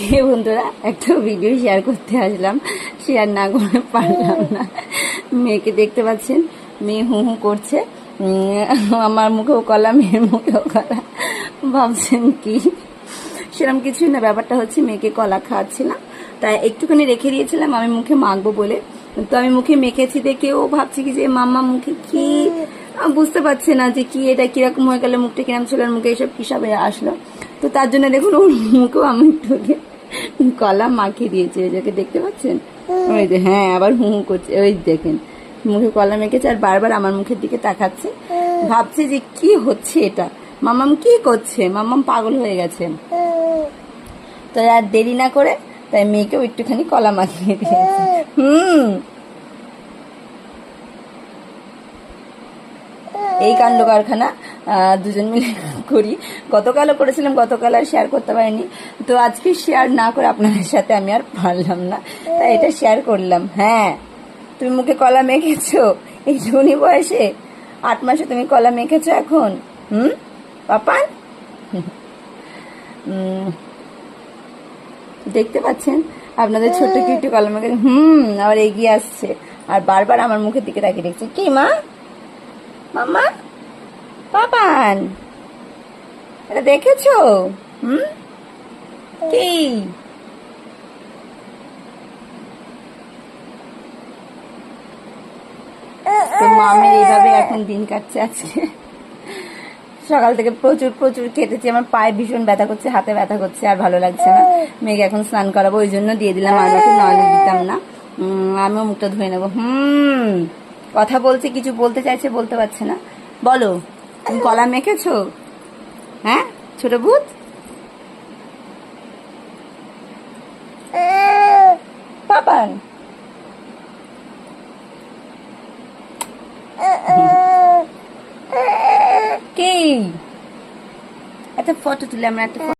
হে বন্ধুরা, একটা video share করতে আসলাম, শেয়ার না করে পারলাম না। মেয়েকে দেখতে পাচ্ছেন, মেয়ে হু হু করছে, আমার মুখেও কলা, মেয়ের মুখেও কলা। ভাবছেন কি? সেরকম কিছুই না, ব্যাপারটা হচ্ছে মেয়েকে কলা খাওয়াচ্ছিলাম, তাই একটুখানি রেখে দিয়েছিলাম আমি মুখে মাখবো বলে। তো আমি মুখে মেখেছি দেখে ও ভাবছে কি যে মাম্মা মুখে কি, বুঝতে পারছে না যে কি এটা কিরকম হয়ে গেল, মুখটা কিরকম ছিল, মুখে এসব হিসাবে আসলো। তো তার জন্য দেখুন ওর মুখেও আমি একটু কলা মাখিয়ে দিয়েছি, ওইটাকে দেখতে পাচ্ছেন? ওই যে হ্যাঁ, আবার হু হু করছে, ওই দেখেন মুখে কলা মেখেছে আর বারবার আমার মুখের দিকে তাকাচ্ছে, ভাবছে যে কি হচ্ছে এটা, মাম্মাম কি করছে, মাম্মাম পাগল হয়ে গেছে। তো আর দেরি না করে তাই মেয়েকেও একটুখানি কলা মাখিয়ে দিয়েছে। এই কাণ্ড কারখানা দুজন মিলে করি। গতকালও করেছিলাম, গতকাল আর শেয়ার করতে পারিনি, তো আজকে শেয়ার না করে আপনাদের সাথে আমি আর পারলাম না, তাই এটা শেয়ার করলাম। হ্যাঁ, তুমি মুখে কলা মেখেছো এই জুনি বয়সে, 8 মাসে তুমি কলা মেখেছো এখন? পাপান দেখতে পাচ্ছেন আপনাদের ছোট্ট কি একটু কলা মেখে আবার এগিয়ে আসছে আর বারবার আমার মুখের দিকে তাকিয়ে দেখছে। কি মা, মাম্মা, পাপান, এটা দেখেছো? কি তো মামের এইভাবে এখন দিন কাটছে। আজকে সকাল থেকে প্রচুর প্রচুর কেটেছি, আমার পায়ে ভীষণ ব্যথা করছে, হাতে ব্যথা করছে, আর ভালো লাগছে না। মেয়েকে এখন স্নান করাবো, ওই জন্য দিয়ে দিলাম, আমাকে নাহলে দিতাম না। আমিও মুখটা ধুয়ে নেবো। কথা বলছে, কিছু বলতে চাইছে, বলতে পারছে না। বলো, তুমি কলা মেখেছো? হ্যাঁ ছোট ভূত, পাপান কি একটা ফটো তুলে আমরা একটা